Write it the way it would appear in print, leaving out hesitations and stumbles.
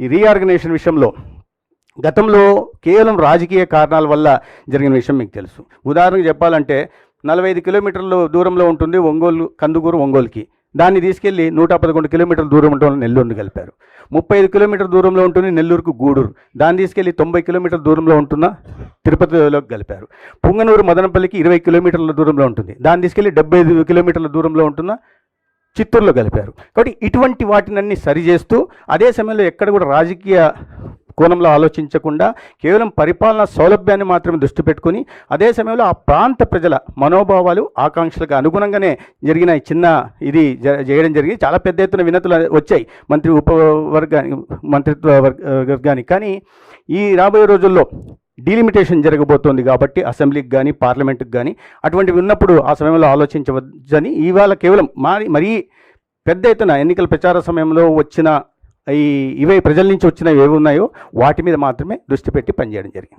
ఈ రీఆర్గనైజేషన్ విషయంలో గతంలో కేవలం రాజకీయ కారణాల వల్ల జరిగిన విషయం మీకు తెలుసు. ఉదాహరణకు చెప్పాలంటే 45 కిలోమీటర్ల దూరంలో ఉంటుంది కందుకూరు ఒంగోలుకి. దాన్ని తీసుకెళ్లి 111 కిలోమీటర్ల దూరం ఉంటుంది నెల్లూరుని కలిపారు. 35 కిలోమీటర్ల దూరంలో ఉంటుంది నెల్లూరుకు గూడూరు. దాన్ని తీసుకెళ్లి 90 కిలోమీటర్ల దూరంలో ఉంటున్న తిరుపతిలోకి కలిపారు. పుంగనూరు మదనపల్లికి 20 కిలోమీటర్ల దూరంలో ఉంటుంది. దాన్ని తీసుకెళ్లి 75 కిలోమీటర్ల దూరంలో ఉంటున్న చిత్తూరులో కలిపారు. కాబట్టి ఇటువంటి వాటినన్నీ సరిచేస్తూ అదే సమయంలో ఎక్కడ కూడా రాజకీయ కోణంలో ఆలోచించకుండా కేవలం పరిపాలనా సౌలభ్యాన్ని మాత్రమే దృష్టి పెట్టుకుని అదే సమయంలో ఆ ప్రాంత ప్రజల మనోభావాలు ఆకాంక్షలకు అనుగుణంగానే జరిగిన చిన్న ఇది చేయడం జరిగింది. చాలా పెద్ద ఎత్తున వినతులు వచ్చాయి మంత్రిత్వ వర్గానికి. కానీ ఈ రాబోయే రోజుల్లో డీలిమిటేషన్ జరగబోతోంది కాబట్టి అసెంబ్లీకి కానీ పార్లమెంటుకి కానీ అటువంటివి ఉన్నప్పుడు ఆ సమయంలో ఆలోచించవచ్చని ఇవాళ కేవలం మరీ పెద్ద ఎత్తున ఎన్నికల ప్రచార సమయంలో వచ్చిన ఇవే ప్రజల నుంచి వచ్చినవి ఏవి ఉన్నాయో వాటి మీద మాత్రమే దృష్టి పెట్టి పనిచేయడం జరిగింది.